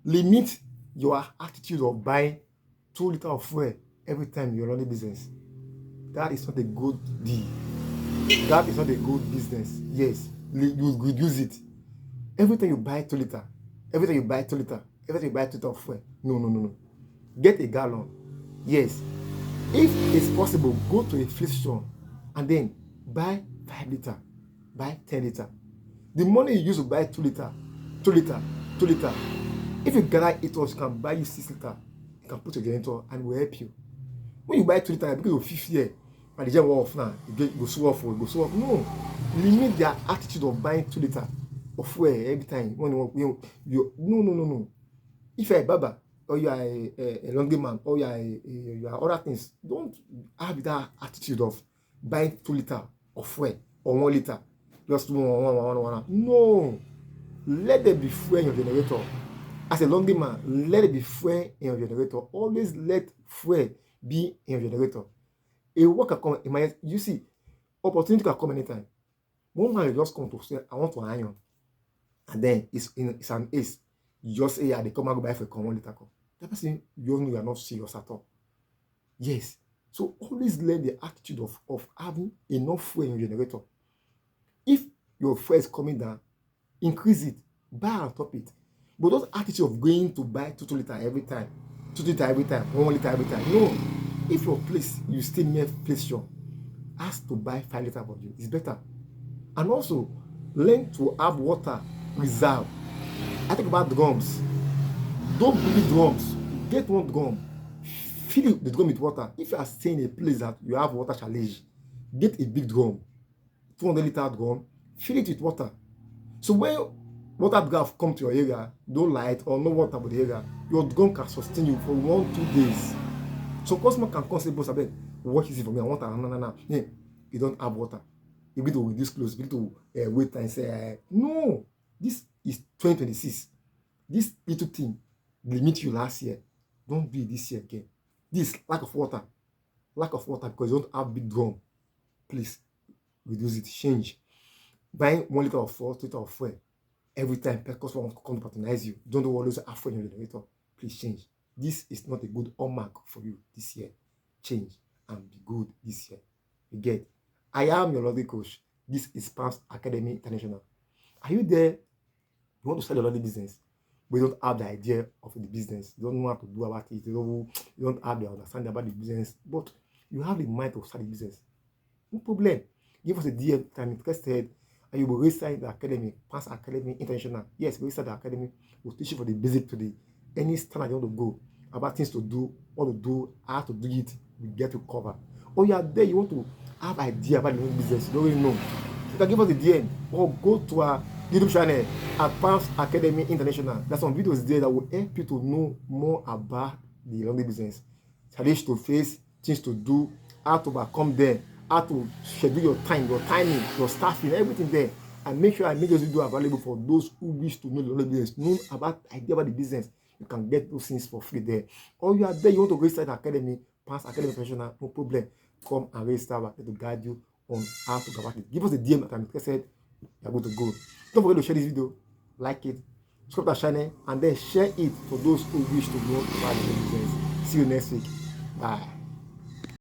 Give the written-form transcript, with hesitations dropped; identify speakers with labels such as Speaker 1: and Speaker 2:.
Speaker 1: Limit your attitude of buying 2 liters of fuel every time you're running business. That is not a good deal. That is not a good business. Yes, you reduce it. Every time you buy 2 liters, every time you buy 2 liters, every time you buy 2 liters of fuel. No. Get a gallon. Yes. If it's possible, go to a fleet station and then buy 5 liters, buy 10 liters. The money you use to buy 2 liters, 2 liters, 2 liters. If you gather it all, you can buy you 6 liters. You can put your generator and it will help you. When you buy 2 liters, because you're 50 years, and the gen off now, you go so off. No. Limit their attitude of buying 2 liters of fuel every time. No. If you're a barber, or you are a laundry man, or you are other things, don't have that attitude of buying 2 liters of fuel or 1 liter. Just one. No. Let there be fuel in your generator. As a laundry man, let it be fuel in your generator. Always let fuel be in your generator. A worker come, you see, opportunity can come anytime. One man just come to say, I want to iron. And then it's an ace. You just say, yeah, they come and go buy for a 1 liter cup. That person, you know you are not serious at all. Yes. So always learn the attitude of having enough fuel in your generator. If your fuel is coming down, increase it, buy on top it. But those attitude of going to buy 2 liters every time, 2 liters every time, 1 liter every time. No. If your place, you still near place shop, ask to buy 5 liters for you. It's better. And also, learn to have water reserve. I think about drums. Don't build drums. Get one drum. Fill the drum with water. If you are staying in a place that you have water challenge, get a big drum, 200-liter drum, fill it with water. So when water draft come to your area, no light or no water about the area, your drum can sustain you for 1-2 days. So customer can come say, boss, abeg, what is it for me? I want no. Yeah, you don't have water. You need to reduce close, you need to wait and say, no, this is 2026. This little thing limit you last year. Don't be this year again. This lack of water because you don't have big drum. Please reduce it, change. Buying 1 liter of fuel, 2 liter of fuel every time because one come to patronize you. Don't always have fuel in your generator. Please change. This is not a good hallmark for you this year. Change and be good this year. You get. I am your laundry coach. This is Pams Academy International. Are you there? You want to start your laundry business, but you don't have the idea of the business. You don't know what to do about it. You don't have the understanding about the business, but you have the mind to start the business. No problem. Give us a DM if I'm interested, and you will register the academy, Pams Academy International. Yes, we register the academy. We'll teach you for the basic to the any standard you want to go, about things to do, what to do, how to do it, we get to cover. Or you are there, you want to have idea about your own business, you don't really know. You can give us the DM or go to our YouTube channel at Pams Academy International. There's some videos there that will help you to know more about the laundry business. Challenge to face, things to do, how to overcome them, how to schedule your time, your timing, your staffing, everything there. And make sure I make those videos available for those who wish to know the laundry business, know about idea about the business. You can get those things for free there. Or you are there, you want to register the academy, Pams Academy International, no problem. Come and register to guide you on how to go about it. Give us a DM that I'm interested, you're going to go. Don't forget to share this video, like it, subscribe to our channel, and then share it for those who wish to know about the business. See you next week. Bye.